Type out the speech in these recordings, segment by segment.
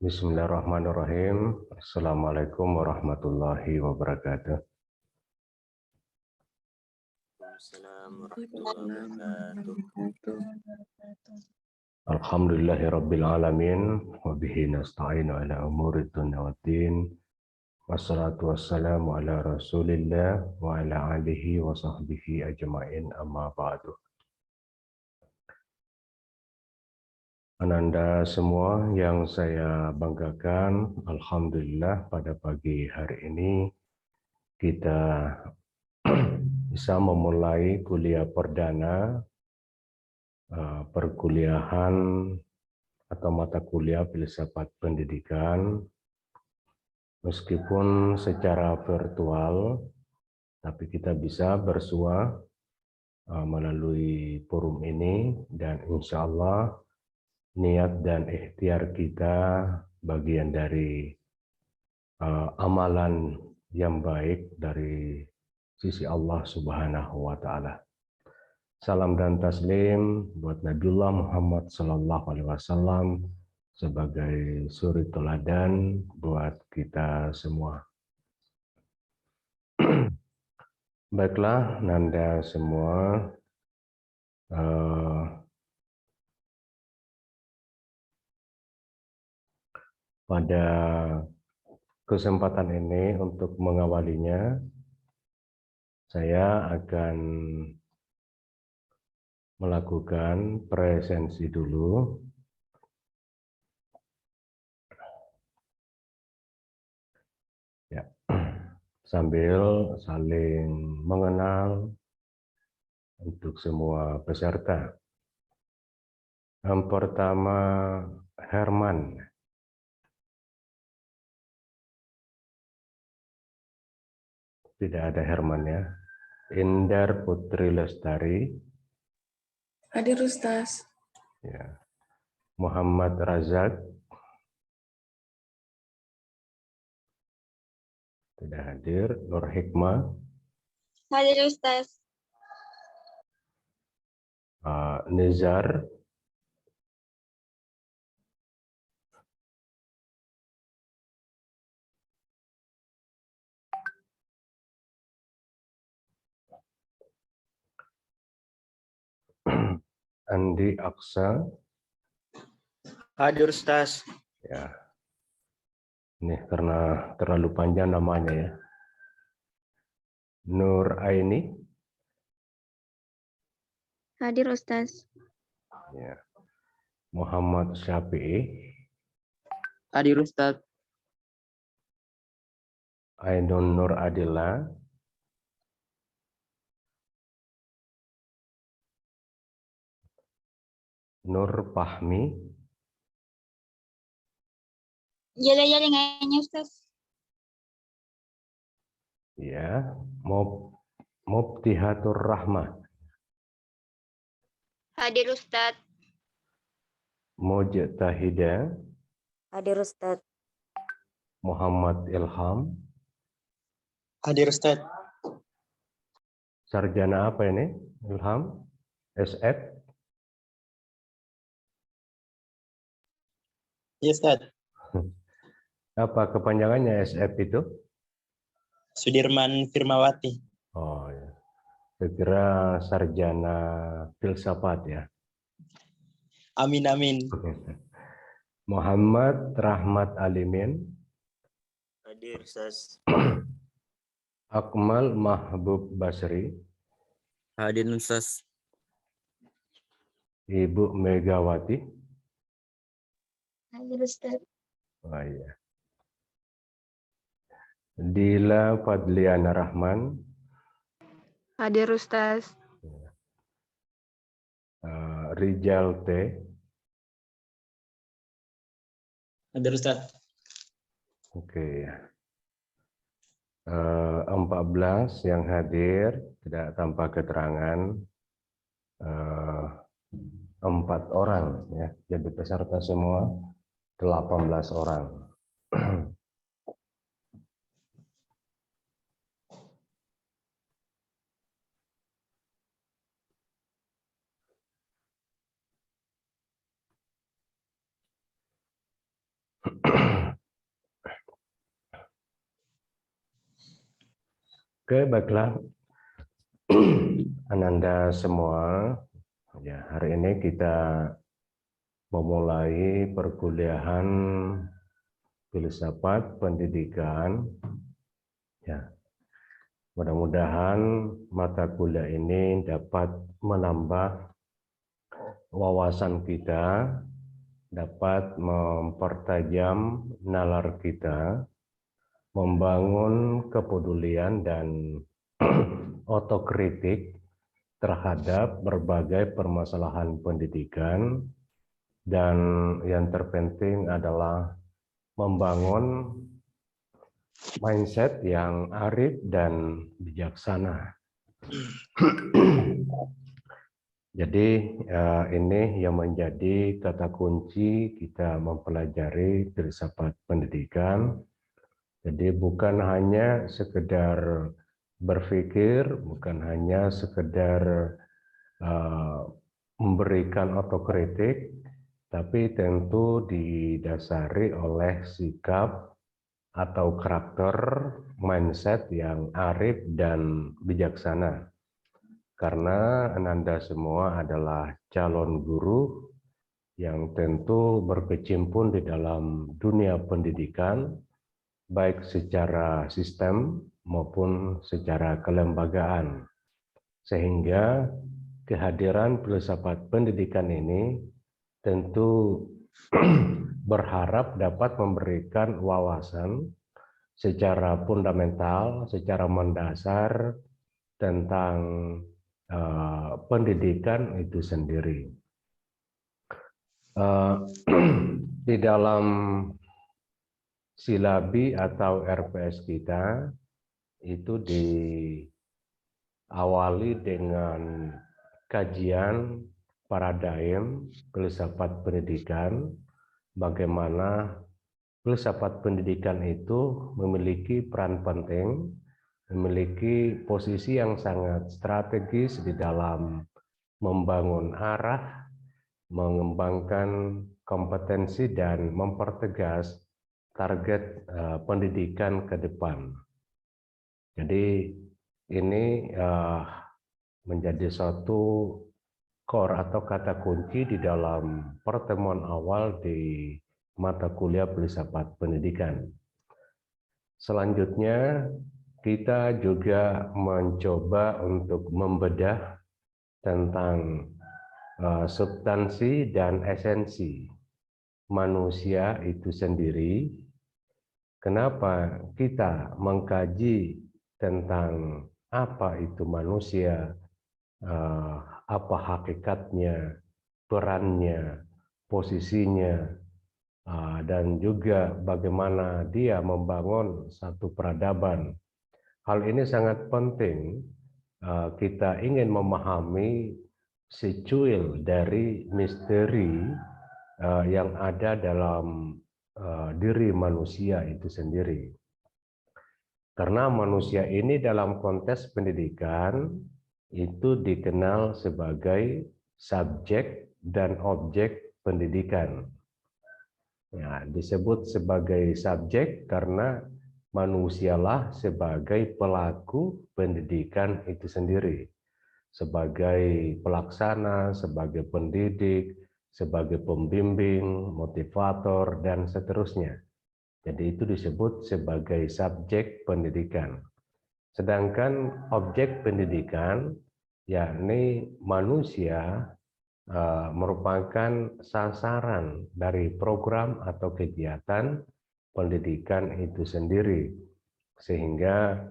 Bismillahirrahmanirrahim. Assalamualaikum warahmatullahi wabarakatuh. Alhamdulillahirabbil alamin wa bihi nasta'inu ala umuri dunya waddin. Wassalatu wassalamu ala Rasulillah wa ala alihi wa sahbihi ajma'in, amma ba'du. Ananda semua yang saya banggakan, alhamdulillah pada pagi hari ini kita bisa memulai kuliah perdana perkuliahan atau mata kuliah filsafat pendidikan, meskipun secara virtual, tapi kita bisa bersua melalui forum ini, dan insya Allah niat dan ikhtiar kita bagian dari amalan yang baik dari sisi Allah Subhanahu wa Ta'ala. Salam dan taslim buat Nabiullah Muhammad Sallallahu Alaihi Wasallam sebagai suri teladan buat kita semua. Baiklah, Nanda semua, pada kesempatan ini untuk mengawalinya, saya akan melakukan presensi dulu. Ya, sambil saling mengenal untuk semua peserta. Yang pertama, Herman. Tidak ada Herman ya. Indar Putri Lestari. Hadir Ustaz. Ya. Muhammad Razak. Tidak hadir. Nur Hikmah. Hadir Ustaz. Nizar. Andi Aksa. Hadir Ustaz. Ya. Ini karena terlalu panjang namanya ya. Nur Aini. Hadir Ustaz. Ya. Muhammad Syafi'i. Hadir Ustaz. Ainun Nur Adila. Nur Fahmi. Jadi nganya Ustaz. Ya. Mubtihatur Rahmah. Hadir Ustaz. Mujtahida. Hadir Ustaz. Muhammad Ilham. Hadir Ustaz. Sarjana apa ini? Ilham? SF? Ya Ustaz. Apa kepanjangannya SF itu? Sudirman Firmawati. Oh ya. Saya kira sarjana filsafat ya. Amin amin. Muhammad Rahmat Alimin. Hadir Ustaz. Akmal Mahbub Basri. Hadir Ustaz. Ibu Megawati. Hadir Ustaz. Oh iya. Dila Fadliana Rahman. Hadir Ustaz. Rijal T. Hadir Ustaz. Oke. 14 yang hadir tidak tanpa keterangan, 4 orang ya. Jadi peserta semua 18 orang. Oke, baiklah. Ananda semua, ya, hari ini kita memulai perkuliahan filsafat pendidikan. Ya, mudah-mudahan mata kuliah ini dapat menambah wawasan kita, dapat mempertajam nalar kita, membangun kepedulian dan otokritik terhadap berbagai permasalahan pendidikan, dan yang terpenting adalah membangun mindset yang arif dan bijaksana. Jadi ini yang menjadi kata kunci kita mempelajari filsafat pendidikan. Jadi bukan hanya sekedar berpikir, bukan hanya sekedar memberikan otokritik, tapi tentu didasari oleh sikap atau karakter mindset yang arif dan bijaksana. Karena Ananda semua adalah calon guru yang tentu berkecimpung di dalam dunia pendidikan, baik secara sistem maupun secara kelembagaan. Sehingga kehadiran filsafat pendidikan ini tentu berharap dapat memberikan wawasan secara fundamental, secara mendasar tentang pendidikan itu sendiri. Di dalam silabi atau RPS kita itu diawali dengan kajian paradigm filsafat pendidikan, bagaimana filsafat pendidikan itu memiliki peran penting, memiliki posisi yang sangat strategis di dalam membangun arah, mengembangkan kompetensi dan mempertegas target pendidikan ke depan. Jadi ini menjadi suatu core atau kata kunci di dalam pertemuan awal di mata kuliah filsafat pendidikan. Selanjutnya kita juga mencoba untuk membedah tentang substansi dan esensi manusia itu sendiri. Kenapa kita mengkaji tentang apa itu manusia, apa hakikatnya, perannya, posisinya, dan juga bagaimana dia membangun satu peradaban. Hal ini sangat penting. Kita ingin memahami secuil dari misteri yang ada dalam diri manusia itu sendiri. Karena manusia ini dalam konteks pendidikan itu dikenal sebagai subjek dan objek pendidikan. Ya, disebut sebagai subjek karena manusialah sebagai pelaku pendidikan itu sendiri. Sebagai pelaksana, sebagai pendidik, sebagai pembimbing, motivator, dan seterusnya. Jadi itu disebut sebagai subjek pendidikan. Sedangkan objek pendidikan, yakni manusia, merupakan sasaran dari program atau kegiatan pendidikan itu sendiri. Sehingga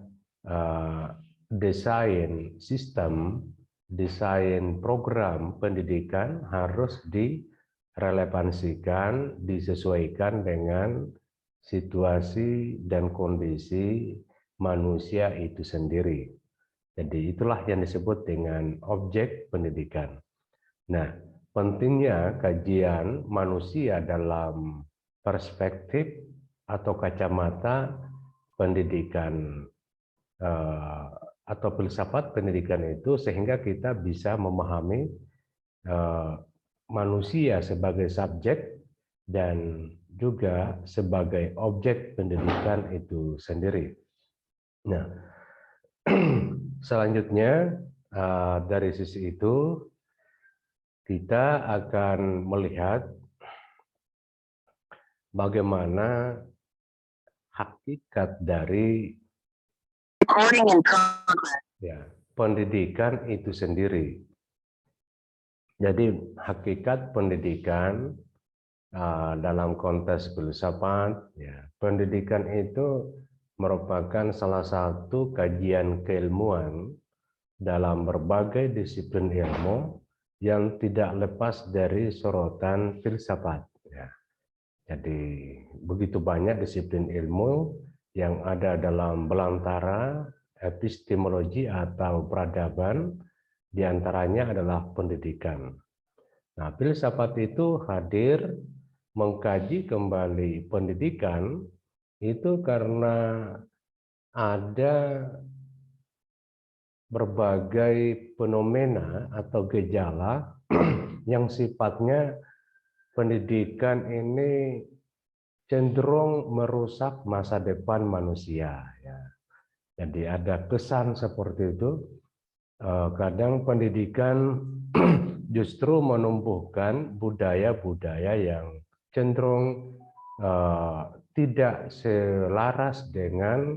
desain sistem, desain program pendidikan harus direlevansikan, disesuaikan dengan situasi dan kondisi manusia itu sendiri. Jadi itulah yang disebut dengan objek pendidikan. Nah, pentingnya kajian manusia dalam perspektif atau kacamata pendidikan atau filsafat pendidikan itu, sehingga kita bisa memahami manusia sebagai subjek dan juga sebagai objek pendidikan itu sendiri. Nah, selanjutnya dari sisi itu kita akan melihat bagaimana hakikat dari pendidikan itu sendiri. Jadi hakikat pendidikan dalam konteks filsafat, pendidikan itu merupakan salah satu kajian keilmuan dalam berbagai disiplin ilmu yang tidak lepas dari sorotan filsafat. Jadi begitu banyak disiplin ilmu yang ada dalam belantara epistemologi atau peradaban, diantaranya adalah pendidikan. Nah, filsafat itu hadir mengkaji kembali pendidikan itu karena ada berbagai fenomena atau gejala yang sifatnya pendidikan ini cenderung merusak masa depan manusia. Jadi ada kesan seperti itu. Kadang pendidikan justru menumbuhkan budaya-budaya yang cenderung tidak selaras dengan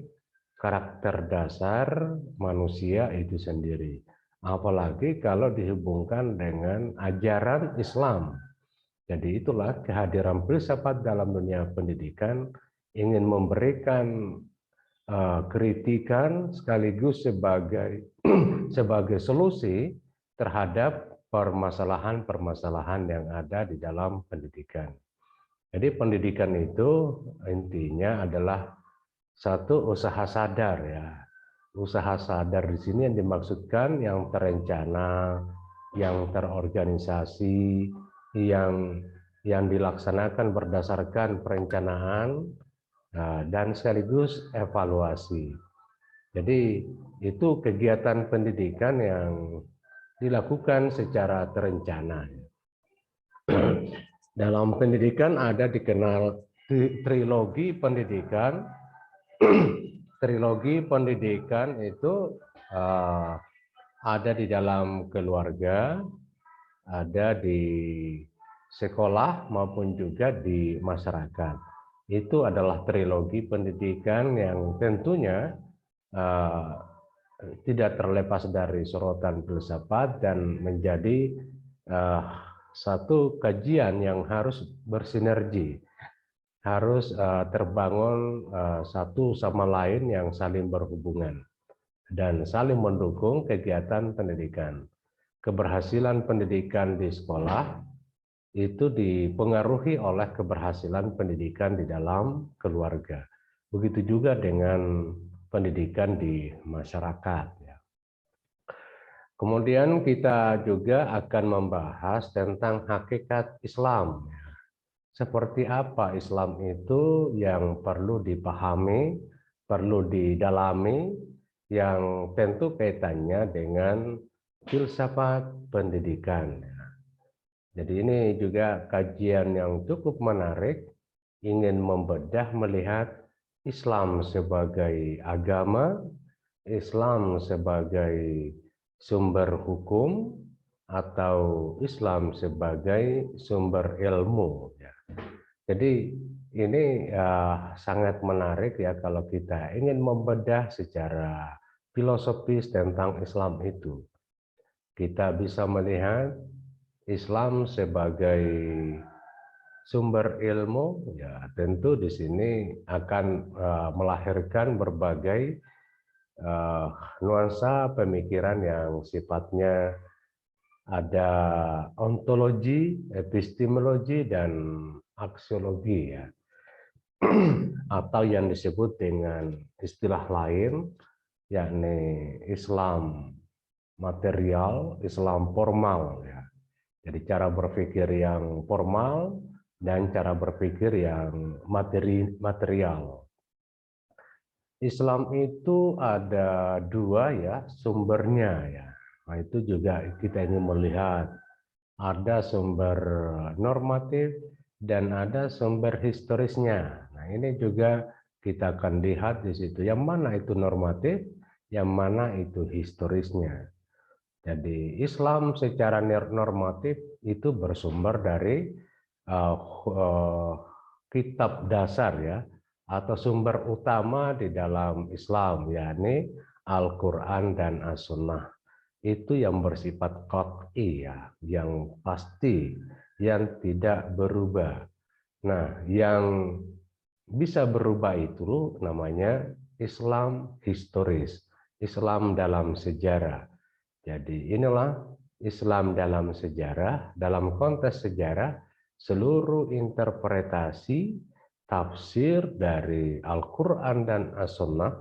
karakter dasar manusia itu sendiri. Apalagi kalau dihubungkan dengan ajaran Islam. Jadi itulah kehadiran filsafat dalam dunia pendidikan ingin memberikan kritikan sekaligus sebagai solusi terhadap permasalahan-permasalahan yang ada di dalam pendidikan. Jadi pendidikan itu intinya adalah satu usaha sadar ya. Usaha sadar di sini yang dimaksudkan yang terencana, yang terorganisasi, yang dilaksanakan berdasarkan perencanaan dan sekaligus evaluasi. Jadi itu kegiatan pendidikan yang dilakukan secara terencana. Dalam pendidikan ada dikenal trilogi pendidikan. Trilogi pendidikan itu ada di dalam keluarga, ada di sekolah maupun juga di masyarakat. Itu adalah trilogi pendidikan yang tentunya tidak terlepas dari sorotan filsafat dan menjadi satu kajian yang harus bersinergi, harus terbangun satu sama lain yang saling berhubungan dan saling mendukung kegiatan pendidikan. Keberhasilan pendidikan di sekolah itu dipengaruhi oleh keberhasilan pendidikan di dalam keluarga. Begitu juga dengan pendidikan di masyarakat. Kemudian kita juga akan membahas tentang hakikat Islam. Seperti apa Islam itu yang perlu dipahami, perlu didalami, yang tentu kaitannya dengan filsafat pendidikan. Jadi ini juga kajian yang cukup menarik, ingin membedah melihat Islam sebagai agama, Islam sebagai sumber hukum, atau Islam sebagai sumber ilmu. Jadi ini sangat menarik ya kalau kita ingin membedah secara filosofis tentang Islam itu. Kita bisa melihat Islam sebagai sumber ilmu, ya tentu di sini akan melahirkan berbagai nuansa pemikiran yang sifatnya ada ontologi, epistemologi, dan aksiologi ya, atau yang disebut dengan istilah lain, yakni Islam material, Islam formal ya. Jadi cara berpikir yang formal dan cara berpikir yang material. Islam itu ada dua ya sumbernya ya. Nah, itu juga kita ingin melihat ada sumber normatif dan ada sumber historisnya. Nah, ini juga kita akan lihat di situ yang mana itu normatif, yang mana itu historisnya. Jadi Islam secara normatif itu bersumber dari kitab dasar ya, atau sumber utama di dalam Islam, yakni Al-Quran dan As-Sunnah. Itu yang bersifat qat'i ya, yang pasti, yang tidak berubah. Nah, yang bisa berubah itu namanya Islam historis, Islam dalam sejarah. Jadi inilah Islam dalam sejarah, dalam konteks sejarah, seluruh interpretasi, tafsir dari Al-Quran dan As-Sunnah,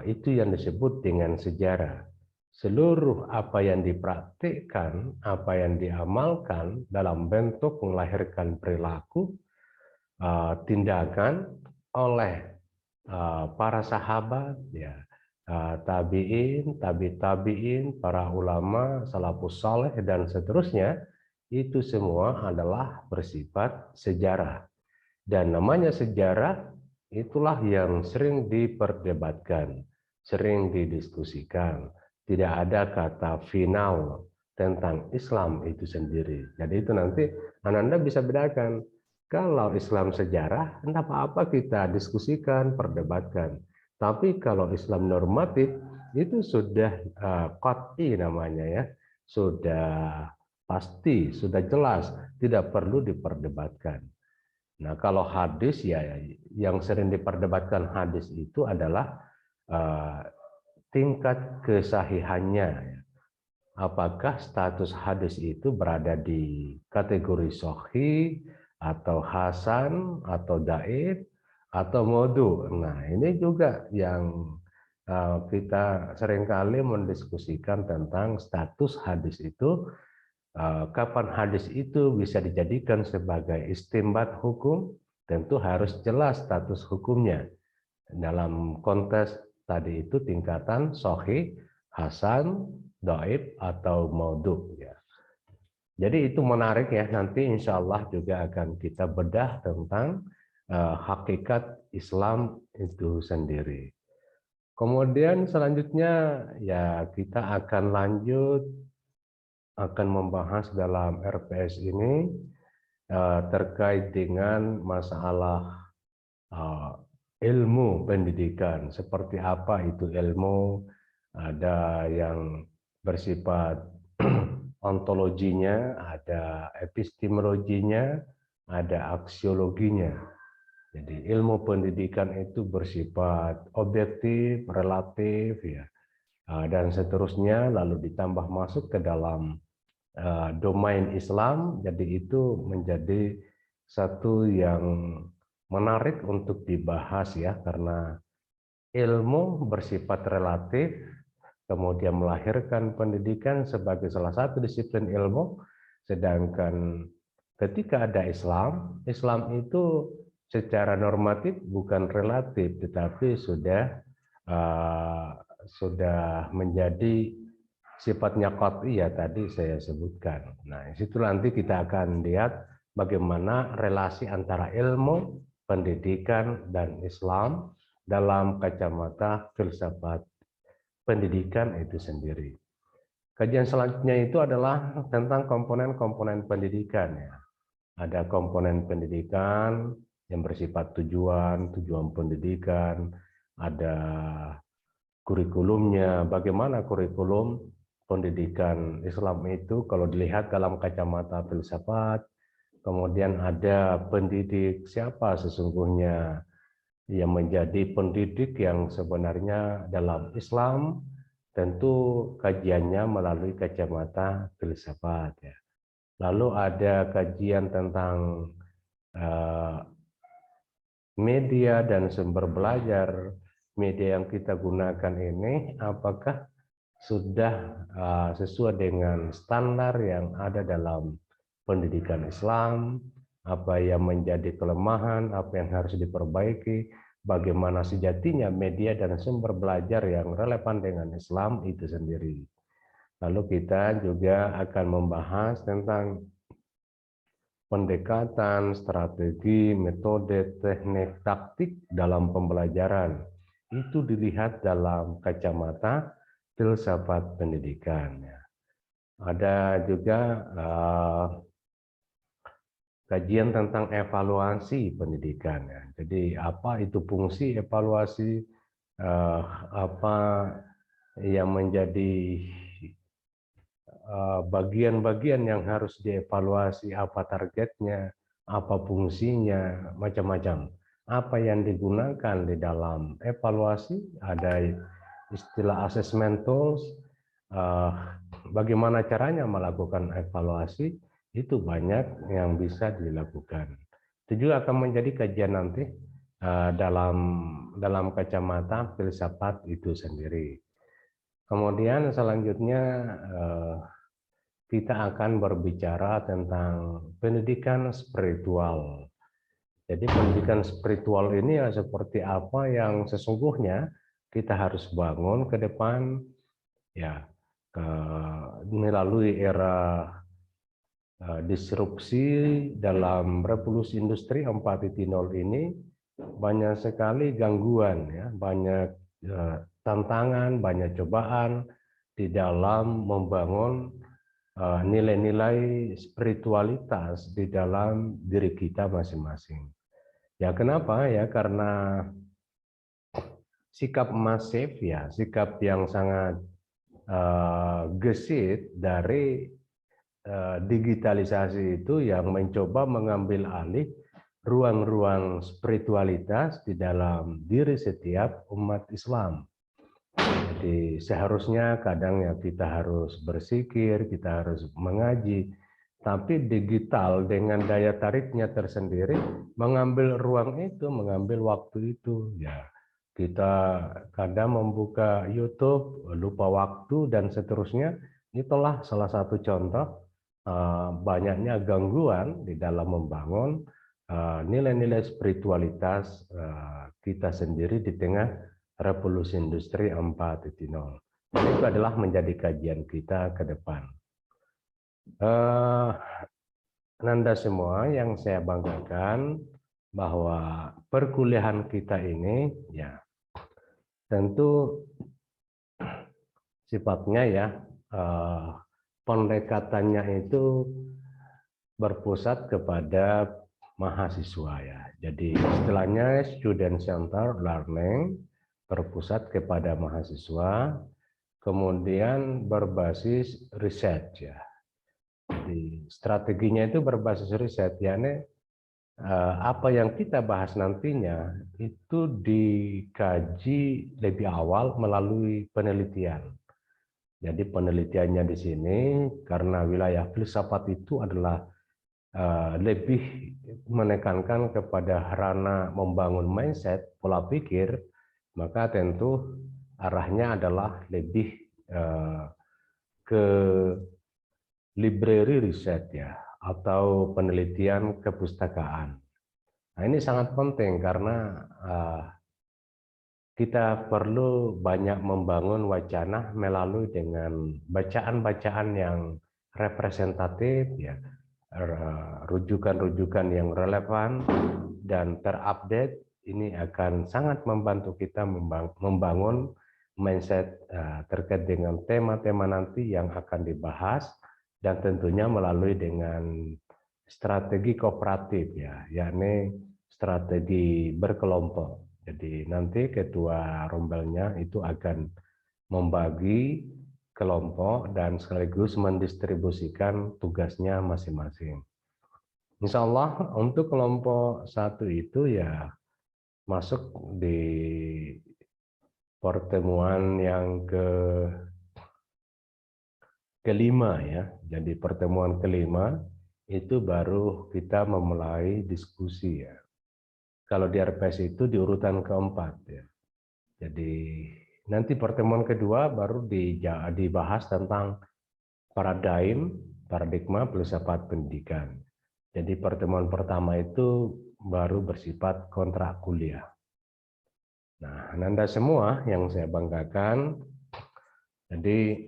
itu yang disebut dengan sejarah. Seluruh apa yang dipraktikkan, apa yang diamalkan dalam bentuk melahirkan perilaku, tindakan oleh para sahabat, ya, tabi'in, tabi'in, para ulama, salafus saleh, dan seterusnya, itu semua adalah bersifat sejarah. Dan namanya sejarah, itulah yang sering diperdebatkan, sering didiskusikan. Tidak ada kata final tentang Islam itu sendiri. Jadi itu nanti Anda bisa bedakan. Kalau Islam sejarah, tidak apa-apa kita diskusikan, perdebatkan. Tapi kalau Islam normatif, itu sudah qat'i namanya ya. Sudah pasti, sudah jelas, tidak perlu diperdebatkan. Nah, kalau hadis ya yang sering diperdebatkan hadis itu adalah tingkat kesahihannya. Apakah status hadis itu berada di kategori sahih atau hasan atau dhaif atau maudhu. Nah, ini juga yang kita seringkali mendiskusikan tentang status hadis itu. Kapan hadis itu bisa dijadikan sebagai istinbat hukum, tentu harus jelas status hukumnya. Dalam konteks tadi itu tingkatan sahih, hasan, dhaif, atau maudhu. Ya. Jadi itu menarik ya, nanti insya Allah juga akan kita bedah tentang hakikat Islam itu sendiri. Kemudian selanjutnya ya kita akan lanjut, akan membahas dalam RPS ini terkait dengan masalah ilmu pendidikan. Seperti apa itu ilmu, ada yang bersifat ontologinya, ada epistemologinya, ada aksiologinya. Jadi ilmu pendidikan itu bersifat objektif, relatif, ya, dan seterusnya, lalu ditambah masuk ke dalam domain Islam. Jadi itu menjadi satu yang menarik untuk dibahas ya, karena ilmu bersifat relatif, kemudian melahirkan pendidikan sebagai salah satu disiplin ilmu, sedangkan ketika ada Islam, Islam itu secara normatif bukan relatif, tetapi sudah menjadi sifatnya qat'i ya, tadi saya sebutkan. Nah, di situ nanti kita akan lihat bagaimana relasi antara ilmu, pendidikan, dan Islam dalam kacamata filsafat pendidikan itu sendiri. Kajian selanjutnya itu adalah tentang komponen-komponen pendidikan ya. Ada komponen pendidikan yang bersifat tujuan pendidikan, ada kurikulumnya, bagaimana kurikulum pendidikan Islam itu kalau dilihat dalam kacamata filsafat. Kemudian ada pendidik, siapa sesungguhnya yang menjadi pendidik yang sebenarnya dalam Islam, tentu kajiannya melalui kacamata filsafat ya. Lalu ada kajian tentang media dan sumber belajar. Media yang kita gunakan ini apakah sudah sesuai dengan standar yang ada dalam pendidikan Islam, apa yang menjadi kelemahan, apa yang harus diperbaiki, bagaimana sejatinya media dan sumber belajar yang relevan dengan Islam itu sendiri. Lalu kita juga akan membahas tentang pendekatan, strategi, metode, teknik, taktik dalam pembelajaran. Itu dilihat dalam kacamata filsafat pendidikan. Ada juga kajian tentang evaluasi pendidikan. Jadi apa itu fungsi evaluasi, apa yang menjadi bagian-bagian yang harus dievaluasi, apa targetnya, apa fungsinya, macam-macam. Apa yang digunakan di dalam evaluasi, ada istilah assessment tools, bagaimana caranya melakukan evaluasi, itu banyak yang bisa dilakukan. Itu juga akan menjadi kajian nanti dalam kacamata filsafat itu sendiri. Kemudian selanjutnya kita akan berbicara tentang pendidikan spiritual. Jadi pendidikan spiritual ini seperti apa yang sesungguhnya kita harus bangun ke depan, ya, melalui era disrupsi dalam revolusi industri 4.0 ini. Banyak sekali gangguan, ya, banyak tantangan, banyak cobaan di dalam membangun nilai-nilai spiritualitas di dalam diri kita masing-masing. Ya, kenapa? Ya, karena sikap masif, ya, sikap yang sangat gesit dari digitalisasi itu yang mencoba mengambil alih ruang-ruang spiritualitas di dalam diri setiap umat Islam. Jadi seharusnya kadang ya kita harus bersikir, kita harus mengaji, tapi digital dengan daya tariknya tersendiri mengambil ruang itu, mengambil waktu itu. Ya, kita kadang membuka YouTube, lupa waktu dan seterusnya. Itulah salah satu contoh banyaknya gangguan di dalam membangun nilai-nilai spiritualitas kita sendiri di tengah revolusi industri 4.0. Itu adalah menjadi kajian kita ke depan. Nanda semua, yang saya banggakan bahwa perkuliahan kita ini, ya, tentu sifatnya, ya, pendekatannya itu berpusat kepada mahasiswa, ya. Jadi istilahnya student center learning, berpusat kepada mahasiswa, kemudian berbasis riset, ya. Jadi strateginya itu berbasis riset, yakni apa yang kita bahas nantinya itu dikaji lebih awal melalui penelitian. Jadi penelitiannya di sini karena wilayah filsafat itu adalah lebih menekankan kepada ranah membangun mindset, pola pikir, maka tentu arahnya adalah lebih ke library riset, ya, atau penelitian kepustakaan. Nah, ini sangat penting karena kita perlu banyak membangun wacana melalui dengan bacaan-bacaan yang representatif, ya, rujukan-rujukan yang relevan dan terupdate. Ini akan sangat membantu kita membangun mindset terkait dengan tema-tema nanti yang akan dibahas, dan tentunya melalui dengan strategi kooperatif, ya, yakni strategi berkelompok. Jadi nanti ketua rombelnya itu akan membagi kelompok dan sekaligus mendistribusikan tugasnya masing-masing. Insya Allah untuk kelompok 1 itu, ya, masuk di pertemuan yang kelima, ya. Jadi pertemuan kelima itu baru kita memulai diskusi, ya. Kalau di RPS itu di urutan keempat, ya. Jadi nanti pertemuan kedua baru dibahas tentang paradigma filsafat pendidikan. Jadi pertemuan pertama itu baru bersifat kontrak kuliah. Nah, Nanda semua yang saya banggakan, jadi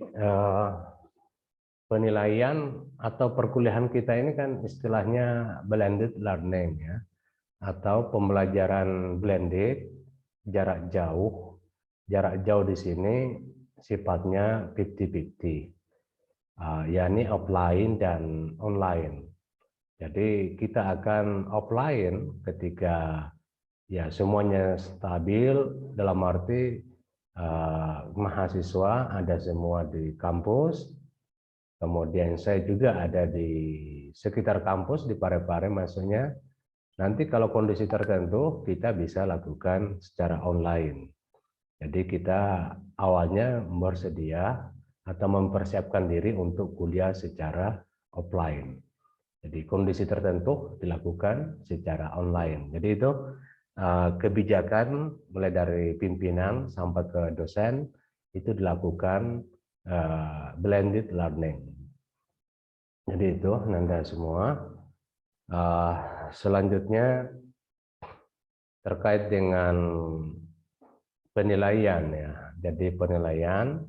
penilaian atau perkuliahan kita ini kan istilahnya blended learning ya, atau pembelajaran blended jarak jauh. Jarak jauh di sini sifatnya 50-50, yakni offline dan online. Jadi kita akan offline ketika ya semuanya stabil, dalam arti mahasiswa ada semua di kampus, kemudian saya juga ada di sekitar kampus di Parepare maksudnya. Nanti kalau kondisi tertentu kita bisa lakukan secara online. Jadi kita awalnya bersedia atau mempersiapkan diri untuk kuliah secara offline. Jadi kondisi tertentu dilakukan secara online. Jadi itu kebijakan mulai dari pimpinan sampai ke dosen itu dilakukan blended learning. Jadi itu Nanda semua. Selanjutnya terkait dengan penilaian ya. Jadi penilaian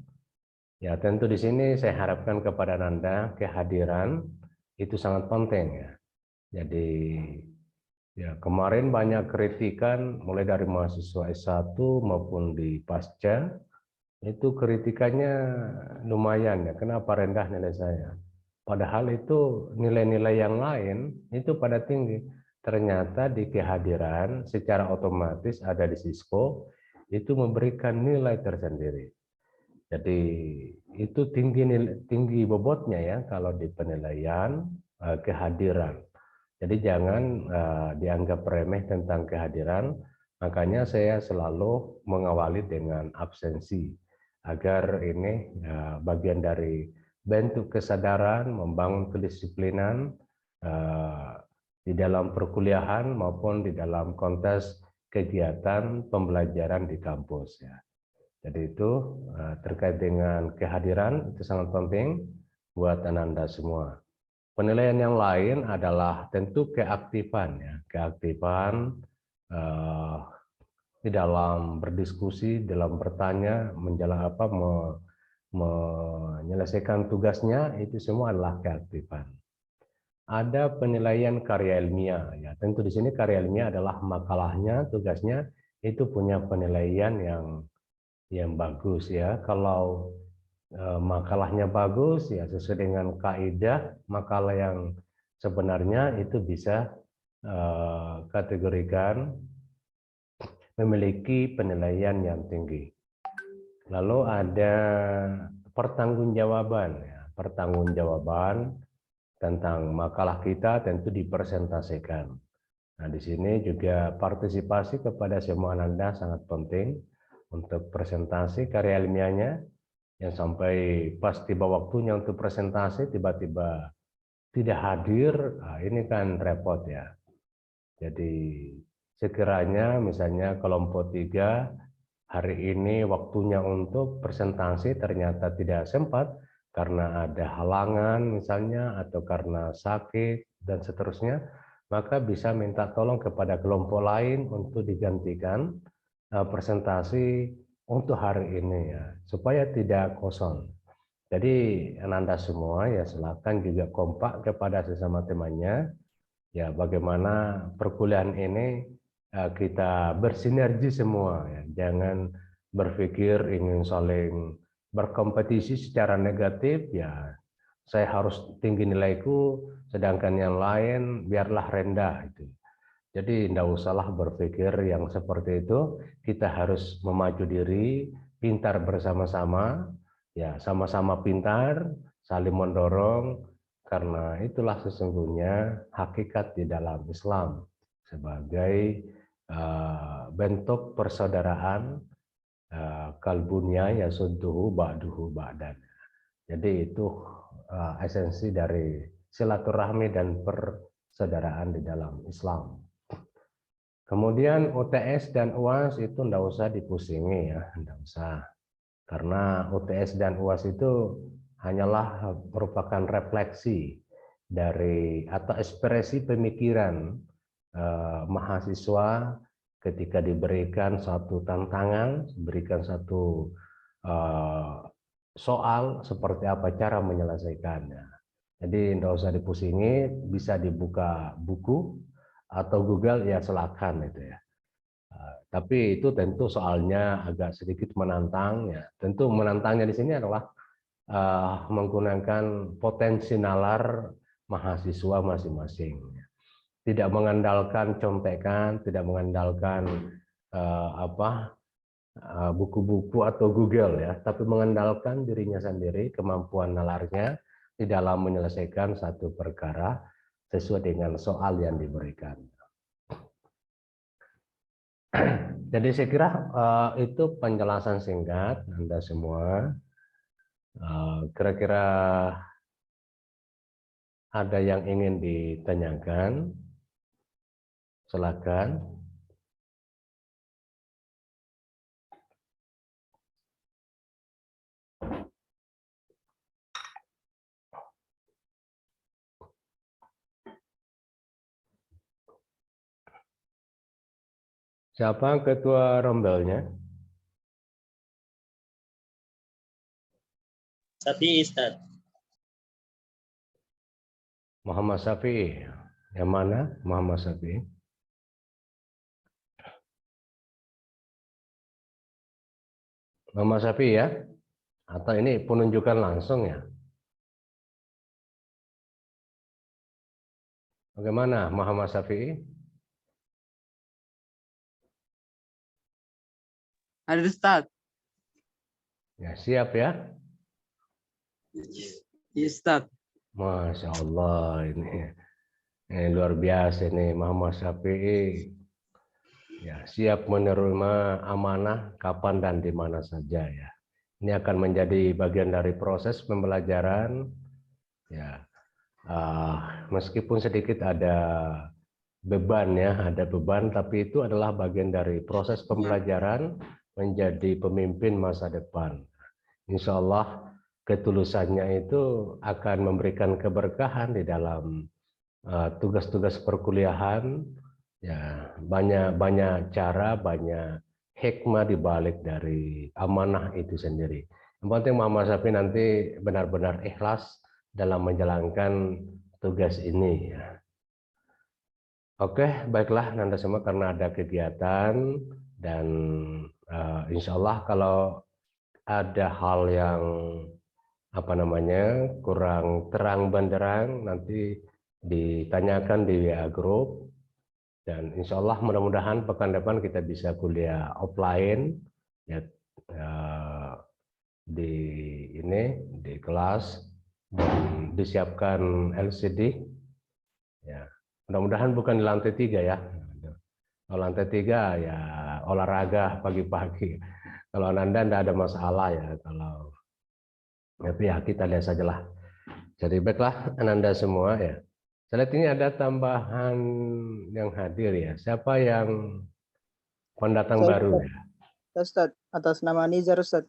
ya tentu di sini saya harapkan kepada Nanda kehadiran itu sangat penting ya. Jadi ya kemarin banyak kritikan mulai dari mahasiswa S1 maupun di pasca itu kritikannya lumayan ya. Kenapa rendah nilai saya? Padahal itu nilai-nilai yang lain itu pada tinggi. Ternyata di kehadiran secara otomatis ada di Sisco itu memberikan nilai tersendiri. Jadi itu tinggi bobotnya ya kalau di penilaian kehadiran. Jadi jangan dianggap remeh tentang kehadiran. Makanya saya selalu mengawali dengan absensi agar ini bagian dari bentuk kesadaran, membangun kedisiplinan di dalam perkuliahan maupun di dalam konteks kegiatan pembelajaran di kampus ya. Jadi itu terkait dengan kehadiran itu sangat penting buat Ananda semua. Penilaian yang lain adalah tentu keaktifan ya, keaktifan di dalam berdiskusi, dalam bertanya, menyelesaikan tugasnya, itu semua adalah keaktifan. Ada penilaian karya ilmiah ya, tentu di sini karya ilmiah adalah makalahnya, tugasnya itu punya penilaian yang bagus ya. Kalau makalahnya bagus ya sesuai dengan kaidah makalah yang sebenarnya itu bisa kategorikan memiliki penilaian yang tinggi. Lalu ada pertanggungjawaban ya, pertanggungjawaban tentang makalah kita tentu dipresentasikan. Nah, di sini juga partisipasi kepada semua Ananda sangat penting untuk presentasi karya ilmiahnya, yang sampai pas tiba waktunya untuk presentasi tiba-tiba tidak hadir, nah ini kan repot ya. Jadi sekiranya misalnya kelompok 3 hari ini waktunya untuk presentasi ternyata tidak sempat karena ada halangan misalnya atau karena sakit dan seterusnya, maka bisa minta tolong kepada kelompok lain untuk digantikan presentasi untuk hari ini ya, supaya tidak kosong. Jadi Ananda semua ya silakan juga kompak kepada sesama temannya ya, bagaimana perkuliahan ini kita bersinergi semua ya. Jangan berpikir ingin saling berkompetisi secara negatif ya, saya harus tinggi nilaiku sedangkan yang lain biarlah rendah itu. Jadi tidak usahlah berpikir yang seperti itu. Kita harus memacu diri, pintar bersama-sama ya, sama-sama pintar, saling mendorong, karena itulah sesungguhnya hakikat di dalam Islam sebagai bentuk persaudaraan, kalbunya yasudduhu ba'duhu ba'dan. Jadi itu esensi dari silaturahmi dan persaudaraan di dalam Islam. Kemudian UTS dan UAS itu enggak usah dipusingi ya, enggak usah. Karena UTS dan UAS itu hanyalah merupakan refleksi dari atau ekspresi pemikiran mahasiswa ketika diberikan satu tantangan, diberikan satu soal seperti apa cara menyelesaikannya. Jadi tidak usah dipusingi, bisa dibuka buku atau Google ya silakan itu ya. Tapi itu tentu soalnya agak sedikit menantang ya. Tentu menantangnya di sini adalah menggunakan potensi nalar mahasiswa masing-masing. Tidak mengandalkan contekan, tidak mengandalkan buku-buku atau Google ya, tapi mengandalkan dirinya sendiri, kemampuan nalarnya di dalam menyelesaikan satu perkara sesuai dengan soal yang diberikan. Jadi saya kira itu penjelasan singkat Anda semua. Kira-kira ada yang ingin ditanyakan? Silakan. Siapa ketua rombelnya? Sapi Ustaz. Muhammad Syafi'i. Yang mana Muhammad Syafi'i? Muhammad Syafi'i ya? Atau ini penunjukan langsung ya? Bagaimana Muhammad Syafi'i? Hadir Ustaz. Ya, siap ya? Iya Ustaz. Masya Allah ini luar biasa nih Muhammad Syafi'i. Ya, siap menerima amanah kapan dan di mana saja ya. Ini akan menjadi bagian dari proses pembelajaran. Ya, meskipun sedikit ada beban ya, ada beban, tapi itu adalah bagian dari proses pembelajaran menjadi pemimpin masa depan. Insya Allah ketulusannya itu akan memberikan keberkahan di dalam tugas-tugas perkuliahan. Ya, banyak cara, banyak hikmah di balik dari amanah itu sendiri. Yang penting Muhammad Syafi'i nanti benar-benar ikhlas dalam menjalankan tugas ini. Oke, baiklah Nanda semua, karena ada kegiatan dan insya Allah kalau ada hal yang kurang terang benderang nanti ditanyakan di WA Group, dan insya Allah mudah-mudahan pekan depan kita bisa kuliah offline ya, di kelas dan disiapkan LCD ya, mudah-mudahan bukan di lantai 3 ya. Kalau lantai 3 ya olahraga pagi-pagi. Kalau Nanda tidak ada masalah ya, kalau tapi ya kita lihat sajalah. Jadi baiklah Ananda semua ya. Saya lihat ini ada tambahan yang hadir ya. Siapa yang pendatang baru ya? Ustaz, atas nama Nizar Ustaz.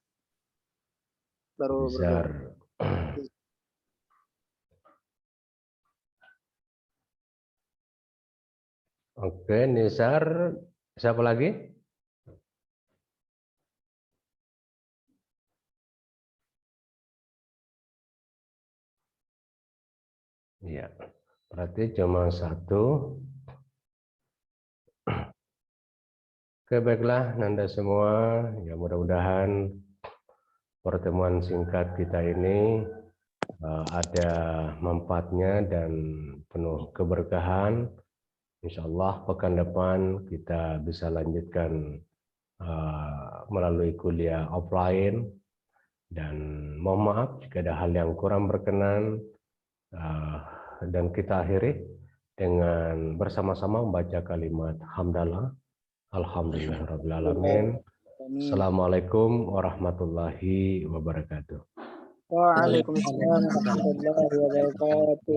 Baru Nizar. Oke, Nizar. Siapa lagi? Iya, berarti cuma satu. Oke, baiklah Nanda semua, ya mudah-mudahan pertemuan singkat kita ini ada manfaatnya dan penuh keberkahan. Insya Allah pekan depan kita bisa lanjutkan melalui kuliah offline, dan mohon maaf jika ada hal yang kurang berkenan, dan kita akhiri dengan bersama-sama membaca kalimat hamdalah. Alhamdulillahirabbil alamin. Assalamualaikum warahmatullahi wabarakatuh. Waalaikumsalam warahmatullahi wabarakatuh.